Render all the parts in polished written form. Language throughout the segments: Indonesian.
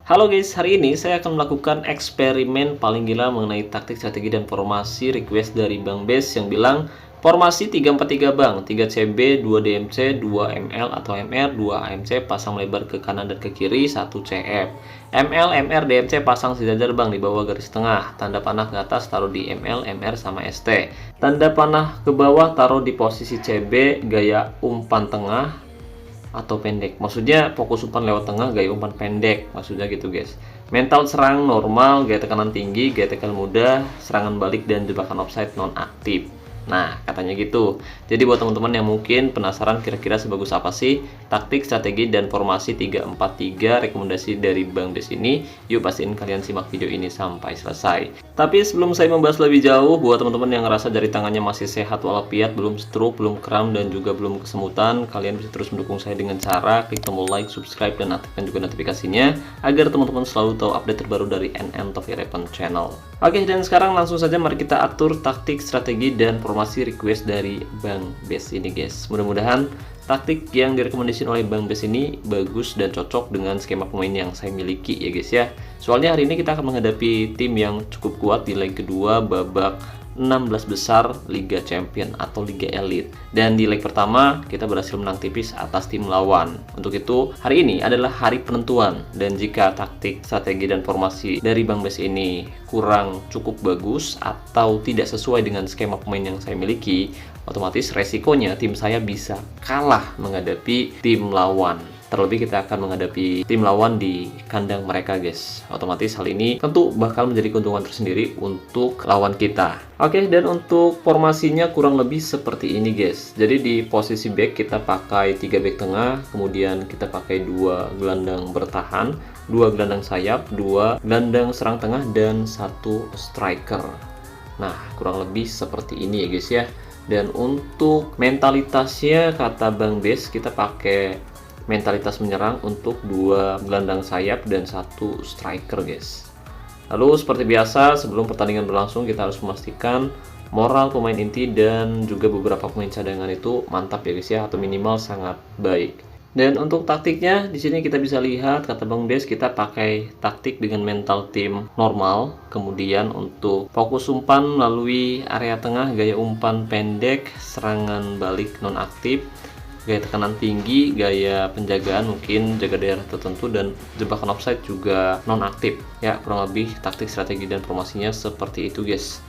Halo guys, hari ini saya akan melakukan eksperimen paling gila mengenai taktik, strategi, dan formasi request dari Bang Bes yang bilang formasi 3-4-3 Bang, 3 CB, 2 DMC, 2 ML atau MR, 2 AMC pasang lebar ke kanan dan ke kiri, 1 CF. ML, MR, DMC pasang sejajar Bang di bawah garis tengah. Tanda panah ke atas taruh di ML, MR sama ST. Tanda panah ke bawah taruh di posisi CB, gaya umpan tengah atau pendek, maksudnya fokus umpan lewat tengah, gaya umpan pendek, maksudnya gitu guys. Mental serang normal, gaya tekanan tinggi, gaya tekan mudah, serangan balik, dan jebakan offside non aktif. Nah, katanya gitu. Jadi buat teman-teman yang mungkin penasaran kira-kira sebagus apa sih taktik, strategi, dan formasi 3-4-3 rekomendasi dari Bang Des ini, yuk pastiin kalian simak video ini sampai selesai. Tapi sebelum saya membahas lebih jauh, buat teman-teman yang ngerasa jari tangannya masih sehat walafiat, belum stroke, belum kram, dan juga belum kesemutan, kalian bisa terus mendukung saya dengan cara klik tombol like, subscribe, dan aktifkan juga notifikasinya agar teman-teman selalu tahu update terbaru dari NN Top 11 Channel. Oke, dan sekarang langsung saja mari kita atur taktik, strategi, dan formasi request dari Bang Bes ini guys. Mudah-mudahan taktik yang direkomendasikan oleh Bang Bes ini bagus dan cocok dengan skema pemain yang saya miliki ya guys ya. Soalnya hari ini kita akan menghadapi tim yang cukup kuat di leg kedua babak 16 besar Liga Champion atau Liga Elite. Dan di leg pertama kita berhasil menang tipis atas tim lawan. Untuk itu hari ini adalah hari penentuan, dan jika taktik, strategi, dan formasi dari Bang Bes ini kurang cukup bagus atau tidak sesuai dengan skema pemain yang saya miliki, otomatis resikonya tim saya bisa kalah menghadapi tim lawan. Terlebih kita akan menghadapi tim lawan di kandang mereka guys. Otomatis hal ini tentu bakal menjadi keuntungan tersendiri untuk lawan kita. Oke, dan untuk formasinya kurang lebih seperti ini guys. Jadi di posisi back kita pakai 3 back tengah, kemudian kita pakai 2 gelandang bertahan, 2 gelandang sayap, 2 gelandang serang tengah, dan 1 striker. Nah, kurang lebih seperti ini ya guys ya. Dan untuk mentalitasnya kata Bang Bes kita pakai mentalitas menyerang untuk 2 gelandang sayap dan 1 striker guys. Lalu seperti biasa sebelum pertandingan berlangsung kita harus memastikan moral pemain inti dan juga beberapa pemain cadangan itu mantap ya guys ya, atau minimal sangat baik. Dan untuk taktiknya di sini kita bisa lihat kata Bang Des kita pakai taktik dengan mental tim normal. Kemudian untuk fokus umpan melalui area tengah, gaya umpan pendek, serangan balik non aktif, gaya tekanan tinggi, gaya penjagaan mungkin jaga daerah tertentu, dan jebakan offside juga non aktif ya. Kurang lebih taktik, strategi, dan formasinya seperti itu guys.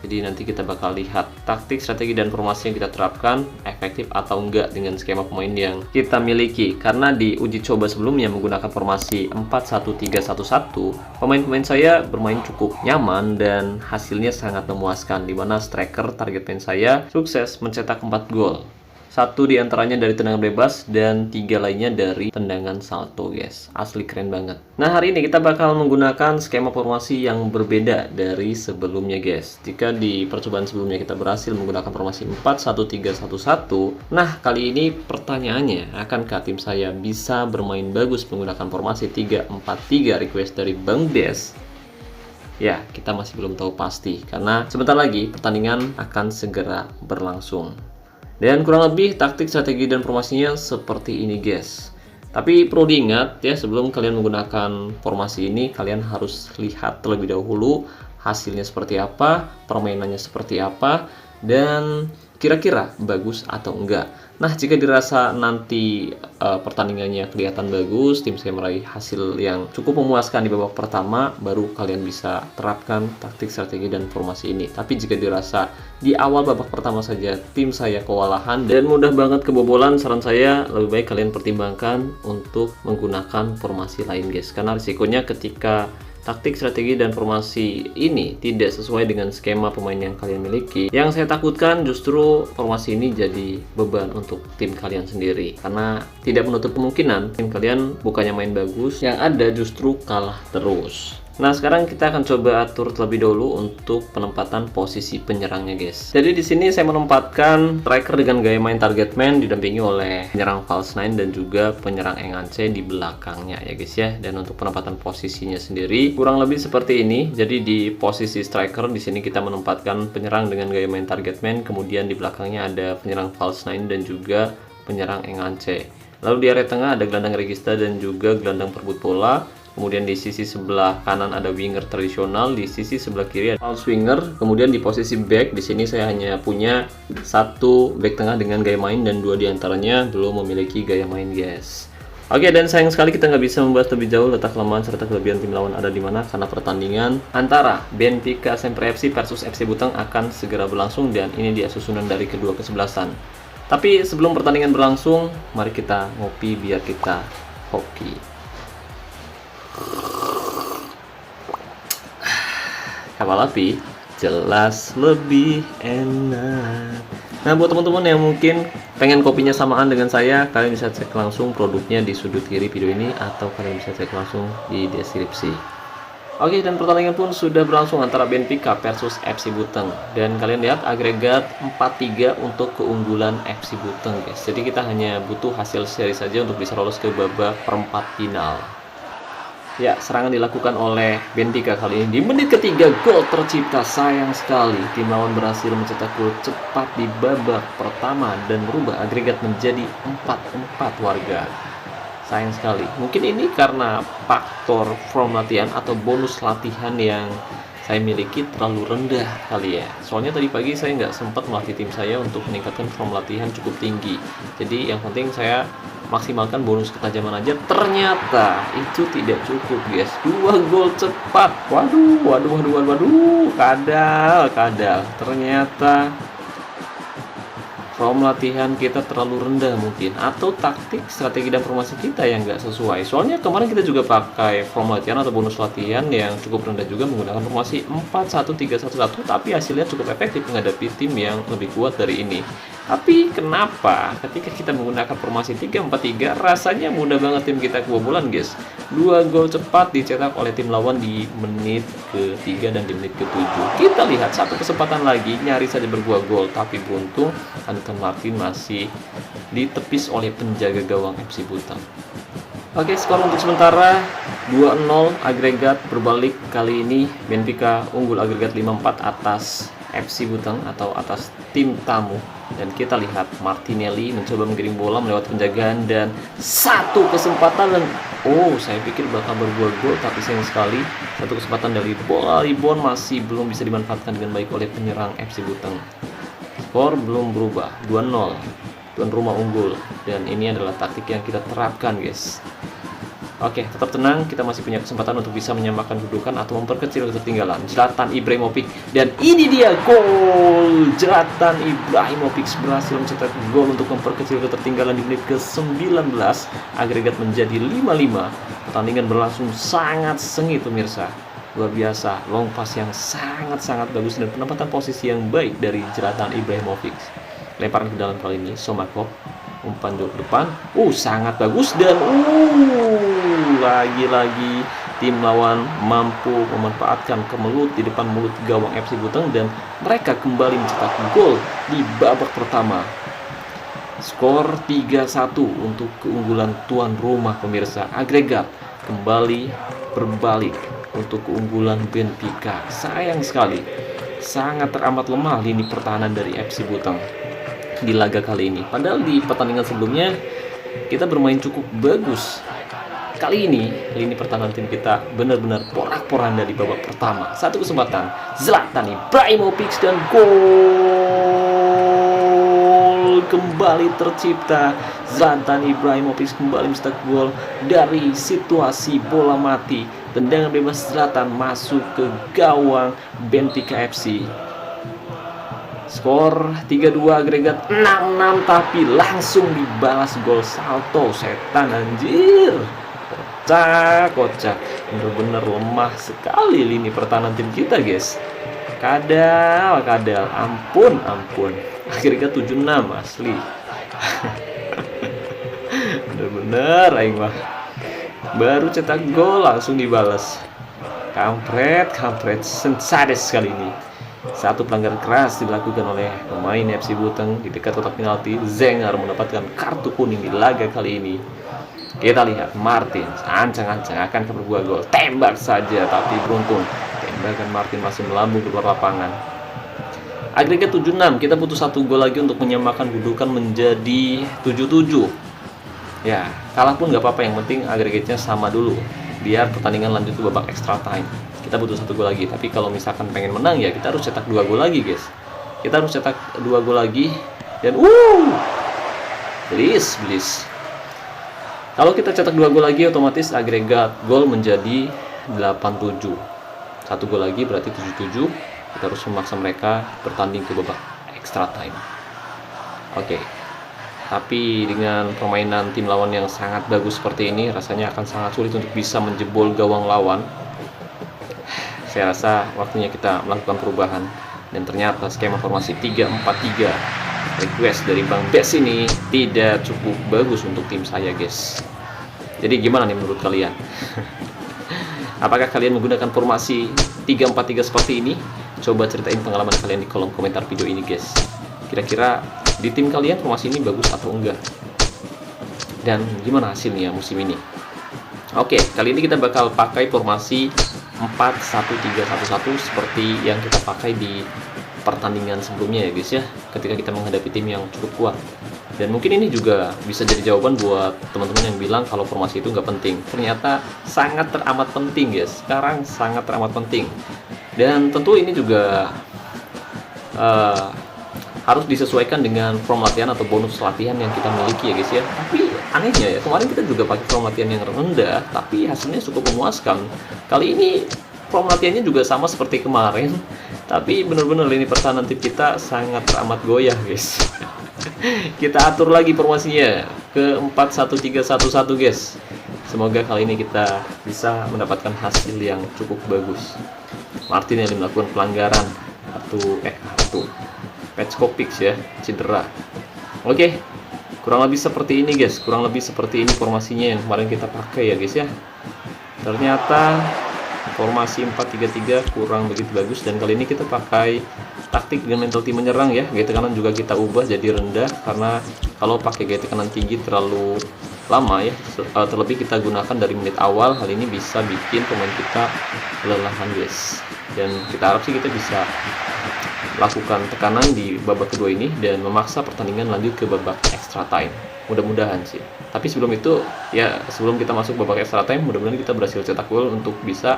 Jadi nanti kita bakal lihat taktik, strategi, dan formasi yang kita terapkan efektif atau enggak dengan skema pemain yang kita miliki. Karena di uji coba sebelumnya menggunakan formasi 4-1-3-1-1, pemain-pemain saya bermain cukup nyaman dan hasilnya sangat memuaskan, dimana striker target main saya sukses mencetak 4 gol. 1 diantaranya dari tendangan bebas dan 3 lainnya dari tendangan salto guys. Asli keren banget. Nah, hari ini kita bakal menggunakan skema formasi yang berbeda dari sebelumnya guys. Jika di percobaan sebelumnya kita berhasil menggunakan formasi 4-1-3-1-1, nah kali ini pertanyaannya, akankah tim saya bisa bermain bagus menggunakan formasi 3-4-3 request dari Bang Des? Ya, kita masih belum tahu pasti karena sebentar lagi pertandingan akan segera berlangsung. Dan kurang lebih taktik, strategi, dan formasinya seperti ini guys. Tapi perlu diingat ya, sebelum kalian menggunakan formasi ini kalian harus lihat terlebih dahulu hasilnya seperti apa, permainannya seperti apa, dan kira-kira bagus atau enggak. Nah, jika dirasa nanti pertandingannya kelihatan bagus, tim saya meraih hasil yang cukup memuaskan di babak pertama, baru kalian bisa terapkan taktik, strategi, dan formasi ini. Tapi jika dirasa di awal babak pertama saja tim saya kewalahan dan mudah banget kebobolan, saran saya lebih baik kalian pertimbangkan untuk menggunakan formasi lain guys. Karena risikonya ketika taktik, strategi, dan formasi ini tidak sesuai dengan skema pemain yang kalian miliki, yang saya takutkan justru formasi ini jadi beban untuk tim kalian sendiri. Karena tidak menutup kemungkinan tim kalian bukannya main bagus, yang ada justru kalah terus. Nah, sekarang kita akan coba atur terlebih dahulu untuk penempatan posisi penyerangnya guys. Jadi di sini saya menempatkan striker dengan gaya main target man didampingi oleh penyerang false nine dan juga penyerang engance di belakangnya ya guys ya. Dan untuk penempatan posisinya sendiri kurang lebih seperti ini. Jadi di posisi striker di sini kita menempatkan penyerang dengan gaya main target man, kemudian di belakangnya ada penyerang false nine dan juga penyerang engance. Lalu di area tengah ada gelandang regista dan juga gelandang perebut bola. Kemudian di sisi sebelah kanan ada winger tradisional, di sisi sebelah kiri ada false winger. Kemudian di posisi back, di sini saya hanya punya satu back tengah dengan gaya main dan dua diantaranya belum memiliki gaya main, guys. Oke, dan sayang sekali kita nggak bisa membahas lebih jauh letak kelemahan serta kelebihan tim lawan ada di mana karena pertandingan antara Benfica Sempre FC versus FC Buteng akan segera berlangsung dan ini dia susunan dari kedua kesebelasan. Tapi sebelum pertandingan berlangsung, mari kita ngopi biar kita hoki. Kapal api jelas lebih enak. Nah, buat teman-teman yang mungkin pengen kopinya samaan dengan saya, kalian bisa cek langsung produknya di sudut kiri video ini atau kalian bisa cek langsung di deskripsi. Oke, dan pertandingan pun sudah berlangsung antara Benfica versus FC Buteng. Dan kalian lihat agregat 4-3 untuk keunggulan FC Buteng, guys. Jadi kita hanya butuh hasil seri saja untuk bisa lolos ke babak perempat final. Ya, serangan dilakukan oleh Benfica kali ini. Di menit ketiga, gol tercipta. Sayang sekali, tim lawan berhasil mencetak gol cepat di babak pertama dan merubah agregat menjadi 4-4 warga. Sayang sekali. Mungkin ini karena faktor form latihan atau bonus latihan yang saya miliki terlalu rendah kali ya. Soalnya tadi pagi saya nggak sempat melatih tim saya untuk meningkatkan form latihan cukup tinggi. Jadi yang penting saya maksimalkan bonus ketajaman aja. Ternyata itu tidak cukup, guys. 2 gol cepat. Waduh. Kadal. Ternyata form latihan kita terlalu rendah mungkin, atau taktik, strategi dan formasi kita yang nggak sesuai. Soalnya kemarin kita juga pakai form latihan atau bonus latihan yang cukup rendah juga menggunakan formasi 4-1-3-1-1, tapi hasilnya cukup efektif menghadapi tim yang lebih kuat dari ini. Tapi kenapa ketika kita menggunakan formasi 3-4-3 rasanya mudah banget tim kita kebobolan, guys. 2 gol cepat dicetak oleh tim lawan di menit ke-3 dan di menit ke-7. Kita lihat satu kesempatan lagi, nyaris saja berbuah gol, tapi beruntung Anton Martin masih ditepis oleh penjaga gawang FC Buteng. Oke, skor untuk sementara 2-0, agregat berbalik kali ini. Benfica unggul agregat 5-4 atas FC Buteng atau atas tim tamu. Dan kita lihat Martinelli mencoba menggiring bola melewati penjagaan dan satu kesempatan dan saya pikir bakal berbuah gol, tapi sayang sekali satu kesempatan dari bola rebound masih belum bisa dimanfaatkan dengan baik oleh penyerang FC Buteng. Skor belum berubah, 2-0, tuan rumah unggul, dan ini adalah taktik yang kita terapkan, guys. Oke, tetap tenang, kita masih punya kesempatan untuk bisa menyamakan kedudukan atau memperkecil ketertinggalan. Zlatan Ibrahimovic, dan ini dia gol! Zlatan Ibrahimovic berhasil mencetak gol untuk memperkecil ketertinggalan di menit ke-19. Agregat menjadi 5-5. Pertandingan berlangsung sangat sengit, pemirsa. Luar biasa, long pass yang sangat-sangat bagus dan penempatan posisi yang baik dari Zlatan Ibrahimovic. Lemparan ke dalam kali ini, Somakov, umpan jauh ke depan, sangat bagus dan lagi-lagi tim lawan mampu memanfaatkan kemelut di depan mulut gawang FC Buteng dan mereka kembali mencetak gol di babak pertama. Skor 3-1 untuk keunggulan tuan rumah, pemirsa. Agregat kembali berbalik untuk keunggulan Benfica. Sayang sekali, sangat teramat lemah lini pertahanan dari FC Buteng di laga kali ini. Padahal di pertandingan sebelumnya kita bermain cukup bagus. Kali ini lini pertahanan tim kita benar-benar porak-poranda di babak pertama. Satu kesempatan, Zlatan Ibrahimovic dan gol kembali tercipta. Zlatan Ibrahimovic kembali mencetak gol dari situasi bola mati. Tendangan bebas Zlatan masuk ke gawang Benfica FC. Skor 3-2, agregat 6-6, tapi langsung dibalas gol salto. Setan anjir. Kocak. Bener-bener lemah sekali lini pertahanan tim kita, guys. Kadal. Ampun. Agregat 7-6 asli. Bener-bener aing mah. Baru cetak gol langsung dibalas. Kampret sadis sekali ini. Satu pelanggaran keras dilakukan oleh pemain FC Buteng di dekat kotak penalti. Zengar mendapatkan kartu kuning di laga kali ini. Kita lihat Martin ancang-ancang akan berbuah gol. Tembak saja, tapi beruntung tembakan Martin masih melambung ke luar lapangan. Agregat 7-6, kita butuh satu gol lagi untuk menyamakan kedudukan menjadi 7-7. Ya, kalah pun nggak apa-apa, yang penting agregatnya sama dulu. biar pertandingan lanjut ke babak extra time. Kita butuh 1 gol lagi, tapi kalau misalkan pengen menang ya kita harus cetak 2 gol lagi, guys. Kita harus cetak 2 gol lagi dan please. Kalau kita cetak 2 gol lagi, otomatis agregat gol menjadi 87. 1 gol lagi berarti 77. Kita harus memaksa mereka bertanding ke babak extra time. Oke. Tapi dengan permainan tim lawan yang sangat bagus seperti ini, rasanya akan sangat sulit untuk bisa menjebol gawang lawan. Saya rasa waktunya kita melakukan perubahan. Dan ternyata skema formasi 3-4-3 request dari Bang Bes ini tidak cukup bagus untuk tim saya, guys. Jadi gimana nih menurut kalian? Apakah kalian menggunakan formasi 3-4-3 seperti ini? Coba ceritain pengalaman kalian di kolom komentar video ini, guys. Kira-kira di tim kalian formasi ini bagus atau enggak? Dan gimana hasilnya musim ini? Oke, kali ini kita bakal pakai formasi 4-1-3-1-1 seperti yang kita pakai di pertandingan sebelumnya ya, guys ya, ketika kita menghadapi tim yang cukup kuat. Dan mungkin ini juga bisa jadi jawaban buat teman-teman yang bilang kalau formasi itu nggak penting. Ternyata sangat teramat penting, guys. Sekarang sangat teramat penting. Dan tentu ini juga harus disesuaikan dengan form latihan atau bonus latihan yang kita miliki ya, guys ya. Tapi anehnya ya, kemarin kita juga pakai form latihan yang rendah, tapi hasilnya cukup memuaskan. Kali ini form latihannya juga sama seperti kemarin, tapi benar-benar lini pertahanan tim kita sangat amat goyah, guys. Kita atur lagi formasinya ke 4-1-3-1-1, guys. Semoga kali ini kita bisa mendapatkan hasil yang cukup bagus. Martinelli melakukan pelanggaran kartu patch Kopix ya, cedera. Oke, kurang lebih seperti ini, guys. Kurang lebih seperti ini formasinya yang kemarin kita pakai ya, guys ya. Ternyata formasi 4-3-3 kurang begitu bagus, dan kali ini kita pakai taktik dengan mental tim menyerang ya. Gaya tekanan juga kita ubah jadi rendah, karena kalau pakai gaya tekanan tinggi terlalu lama ya, terlebih kita gunakan dari menit awal. Hal ini bisa bikin pemain kita kelelahan, guys. Dan kita harap sih kita bisa lakukan tekanan di babak kedua ini dan memaksa pertandingan lanjut ke babak extra time. Mudah-mudahan sih. Tapi sebelum itu ya, sebelum kita masuk babak extra time, mudah-mudahan kita berhasil cetak gol untuk bisa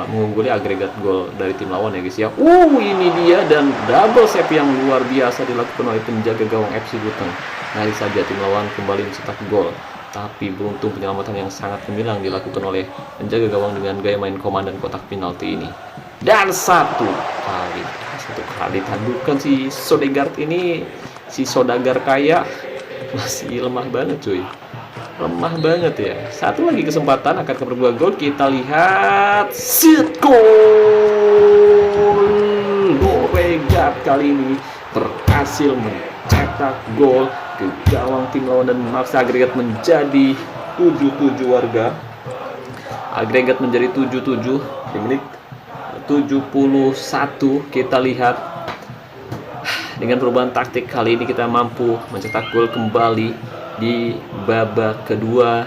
mengungguli agregat gol dari tim lawan ya, guys ya. Ini dia, dan double save yang luar biasa dilakukan oleh penjaga gawang FC Buteng. Nyaris saja tim lawan kembali mencetak gol, tapi beruntung penyelamatan yang sangat gemilang dilakukan oleh penjaga gawang dengan gaya main komandan kotak penalti ini. Dan satu kali tandukan si Sodegaard ini, si Sodagar kaya masih lemah banget, cuy. Lemah banget ya. Satu lagi kesempatan akan berbuah gol. Kita lihat, set gol. Loregat kali ini berhasil mencetak gol ke gawang tim lawan dan memaksa agregat menjadi 7-7 warga. Agregat menjadi 7-7 di menit 71. Kita lihat dengan perubahan taktik kali ini kita mampu mencetak gol kembali di babak kedua,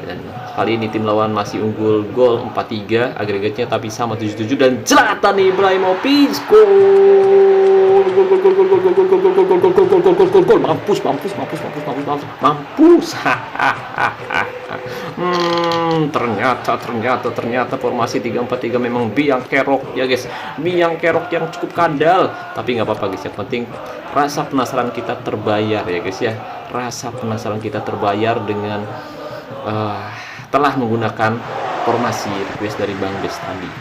dan kali ini tim lawan masih unggul gol 4-3 agregatnya, tapi sama 7-7. Dan Zlatan Ibrahimovic gol, mampus. Ternyata formasi 3-4-3 memang biang kerok ya, guys. Biang kerok yang cukup kadal, tapi nggak apa-apa, guys. Yang penting rasa penasaran kita terbayar ya, guys ya. Rasa penasaran kita terbayar dengan telah menggunakan formasi request dari Bang Bes tadi.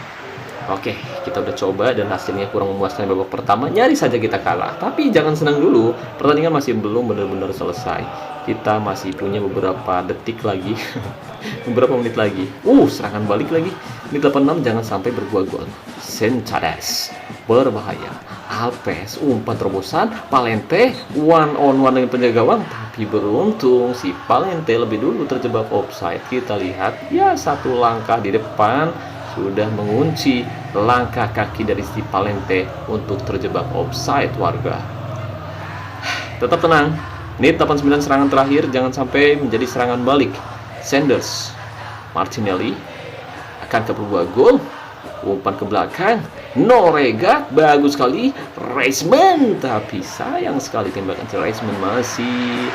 Oke, kita udah coba dan hasilnya kurang memuaskan. Babak pertama nyaris saja kita kalah. Tapi jangan senang dulu, pertandingan masih belum benar-benar selesai. Kita masih punya beberapa detik lagi, beberapa menit lagi. Serangan balik lagi. Menit 86, jangan sampai berbuah gol. Sencades berbahaya. Alves umpan terobosan. Palente one on one dengan penjaga gawang, tapi beruntung si Palente lebih dulu terjebak offside. Kita lihat ya, satu langkah di depan sudah mengunci langkah kaki dari si Palente untuk terjebak offside warga. Tetap tenang. Menit 89 serangan terakhir, jangan sampai menjadi serangan balik. Sanders, Martinelli akan ke berbuah gol. Umpan ke belakang, Noregat bagus sekali. Reisman, tapi sayang sekali tembakan si Reisman masih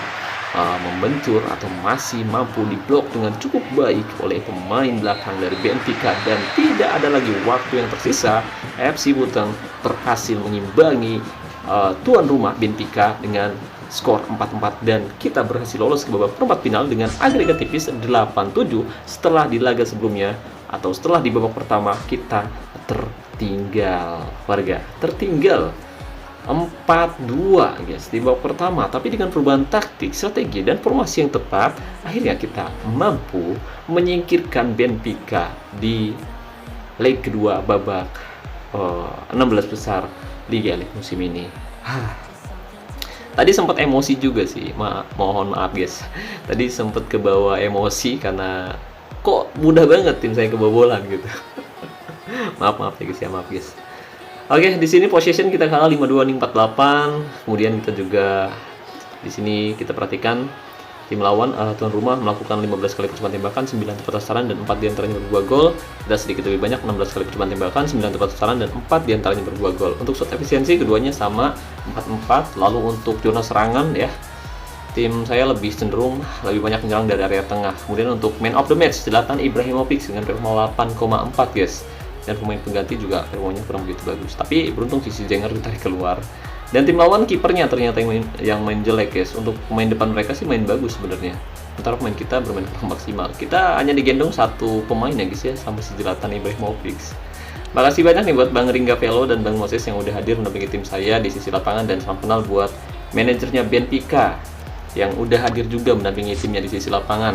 membentur atau masih mampu diblok dengan cukup baik oleh pemain belakang dari Benfica, dan tidak ada lagi waktu yang tersisa. FC Buteng berhasil mengimbangi tuan rumah Benfica dengan skor 4-4, dan kita berhasil lolos ke babak perempat final dengan agregat tipis 8-7 setelah di laga sebelumnya atau setelah di babak pertama kita tertinggal tertinggal 4-2 guys di babak pertama, tapi dengan perubahan taktik, strategi, dan formasi yang tepat, akhirnya kita mampu menyingkirkan Benfica di leg kedua babak 16 besar Liga Liga musim ini. Tadi sempat emosi juga sih, mohon maaf guys. Tadi sempat kebawa emosi karena kok mudah banget tim saya kebobolan gitu. maaf ya guys ya, maaf guys. Oke, di sini possession kita kalah 5-2 nih 48. Kemudian kita juga di sini kita perhatikan tim lawan tuan rumah melakukan 15 kali percobaan tembakan, 9 tepat sasaran dan 4 diantaranya berbuah gol. Kita sedikit lebih banyak, 16 kali percobaan tembakan, 9 tepat sasaran dan 4 diantaranya berbuah gol. Untuk shot efisiensi keduanya sama 4-4. Lalu untuk zona serangan ya, tim saya lebih cenderung lebih banyak menyerang dari area tengah. Kemudian untuk man of the match Zlatan Ibrahimovic dengan performa 8,4 guys. Dan pemain pengganti juga performanya kurang begitu bagus. Tapi beruntung Cici Zenger ditarik keluar. Dan tim lawan kipernya ternyata yang main jelek guys. Untuk pemain depan mereka sih main bagus sebenarnya. Sementara pemain kita bermain kurang maksimal. Kita hanya digendong satu pemain ya guys ya, sama si Zlatan Ibrahimovic. Makasih banyak nih buat Bang Ringga Velo dan Bang Moses yang udah hadir mendampingi tim saya di sisi lapangan, dan salam kenal buat manajernya Benfica yang udah hadir juga mendampingi timnya di sisi lapangan.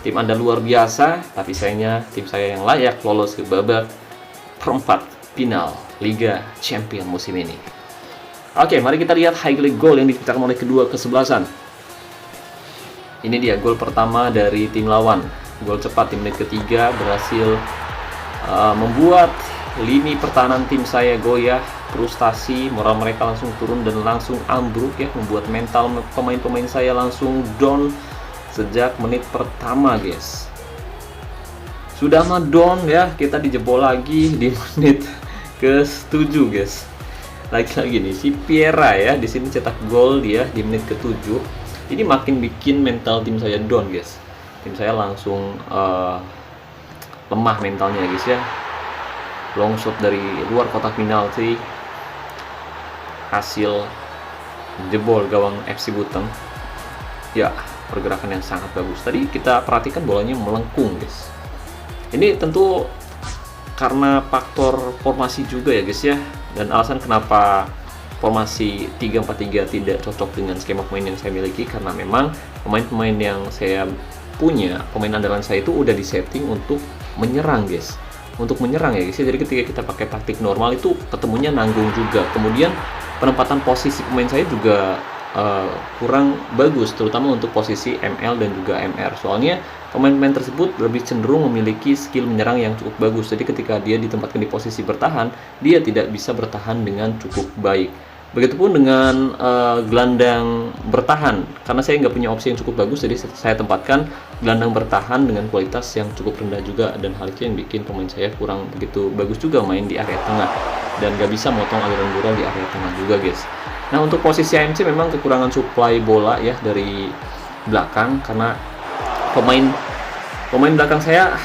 Tim Anda luar biasa, tapi sayangnya tim saya yang layak lolos ke babak perempat final Liga Champions musim ini. Oke, mari kita lihat highlight gol yang diciptakan oleh kedua kesebelasan. Ini dia gol pertama dari tim lawan. Gol cepat di menit ketiga berhasil membuat lini pertahanan tim saya goyah, frustasi, moral mereka langsung turun dan langsung ambruk ya, membuat mental pemain-pemain saya langsung down sejak menit pertama guys. Sudah mah down ya, kita dijebol lagi di menit ke-7 guys. Lagi-lagi nih si Piera ya di sini cetak gol dia di menit ke-7. Ini makin bikin mental tim saya down guys. Tim saya langsung lemah mentalnya guys ya. Long shot dari luar kotak penalti, hasil jebol gawang FC Buteng. Ya, pergerakan yang sangat bagus. Tadi kita perhatikan bolanya melengkung guys. Ini tentu karena faktor formasi juga ya guys ya, dan alasan kenapa formasi 3-4-3 tidak cocok dengan skema pemain yang saya miliki, karena memang pemain-pemain yang saya punya, pemain andalan saya itu udah disetting untuk menyerang guys, untuk menyerang ya guys ya. Jadi ketika kita pakai taktik normal itu ketemunya nanggung juga. Kemudian penempatan posisi pemain saya juga kurang bagus, terutama untuk posisi ML dan juga MR. Soalnya pemain-pemain tersebut lebih cenderung memiliki skill menyerang yang cukup bagus. Jadi ketika dia ditempatkan di posisi bertahan, dia tidak bisa bertahan dengan cukup baik. Begitupun dengan gelandang bertahan, karena saya nggak punya opsi yang cukup bagus, jadi saya tempatkan gelandang bertahan dengan kualitas yang cukup rendah juga, dan hal itu yang bikin pemain saya kurang begitu bagus juga main di area tengah, dan nggak bisa motong aliran bola di area tengah juga guys. Nah, untuk posisi AMC memang kekurangan supply bola ya dari belakang, karena pemain belakang saya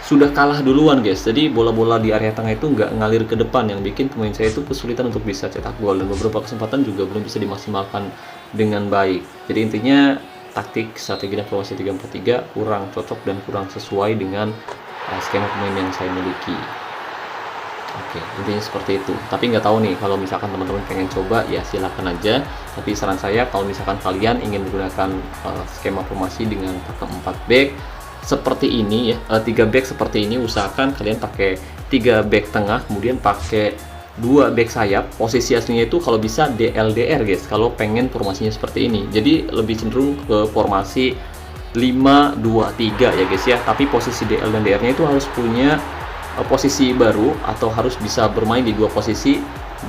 sudah kalah duluan guys. Jadi bola-bola di area tengah itu nggak ngalir ke depan, yang bikin pemain saya itu kesulitan untuk bisa cetak gol, dan beberapa kesempatan juga belum bisa dimaksimalkan dengan baik. Jadi intinya taktik, strategi, dan formasi 3-4-3 kurang cocok dan kurang sesuai dengan skema pemain yang saya miliki. Oke, intinya seperti itu. Tapi nggak tahu nih, kalau misalkan teman-teman pengen coba ya silahkan aja. Tapi saran saya kalau misalkan kalian ingin menggunakan skema formasi dengan pakai 4 back seperti ini ya, 3 back seperti ini, usahakan kalian pakai 3 back tengah, kemudian pakai 2 back sayap. Posisi aslinya itu kalau bisa DLDR guys, kalau pengen formasinya seperti ini. Jadi lebih cenderung ke formasi 5-2-3 ya guys ya. Tapi posisi DL dan DR nya itu harus punya posisi baru, atau harus bisa bermain di 2 posisi,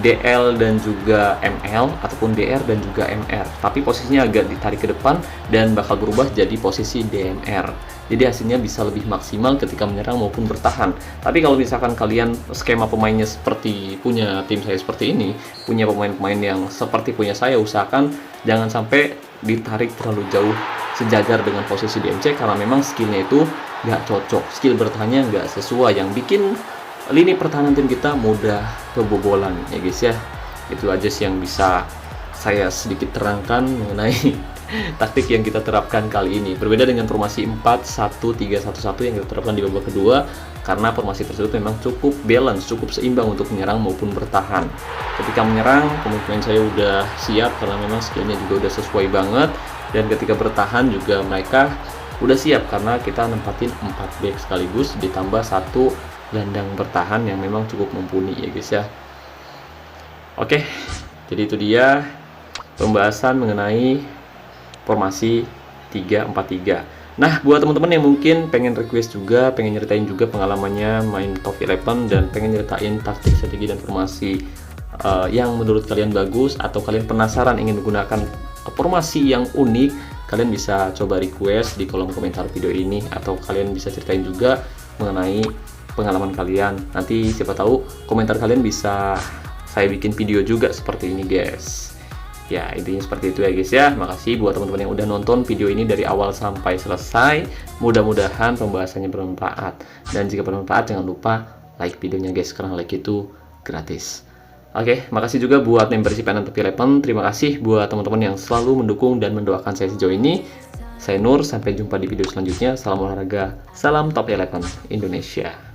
DL dan juga ML, ataupun DR dan juga MR. Tapi posisinya agak ditarik ke depan dan bakal berubah jadi posisi DMR. Jadi hasilnya bisa lebih maksimal ketika menyerang maupun bertahan. Tapi kalau misalkan kalian skema pemainnya seperti punya tim saya seperti ini, punya pemain-pemain yang seperti punya saya, usahakan jangan sampai ditarik terlalu jauh sejajar dengan posisi DMC, karena memang skillnya itu nggak cocok, skill bertahannya nggak sesuai, yang bikin lini pertahanan tim kita mudah kebobolan ya guys ya. Itu aja sih yang bisa saya sedikit terangkan mengenai taktik yang kita terapkan kali ini. Berbeda dengan formasi 4-1-3-1-1 yang kita terapkan di babak kedua, karena formasi tersebut memang cukup balance, cukup seimbang untuk menyerang maupun bertahan. Ketika menyerang, komitmen saya udah siap karena memang skillnya juga udah sesuai banget, dan ketika bertahan juga mereka udah siap karena kita nempatin 4 back sekaligus ditambah 1 gelandang bertahan yang memang cukup mumpuni ya guys ya. Oke, jadi itu dia pembahasan mengenai formasi 3-4-3. Nah, buat teman-teman yang mungkin pengen request juga, pengen nyeritain juga pengalamannya main top 11 dan pengen nyeritain taktik, strategi, dan formasi yang menurut kalian bagus, atau kalian penasaran ingin menggunakan formasi yang unik, kalian bisa coba request di kolom komentar video ini, atau kalian bisa ceritain juga mengenai pengalaman kalian. Nanti siapa tahu komentar kalian bisa saya bikin video juga seperti ini guys. Ya, intinya seperti itu ya guys ya. Makasih buat teman-teman yang udah nonton video ini dari awal sampai selesai. Mudah-mudahan pembahasannya bermanfaat. Dan jika bermanfaat, jangan lupa like videonya guys, karena like itu gratis. Oke, makasih juga buat membership channel Top 11. Terima kasih buat teman-teman yang selalu mendukung dan mendoakan saya sejauh ini. Saya Nur, sampai jumpa di video selanjutnya. Salam olahraga, salam Top 11 Indonesia.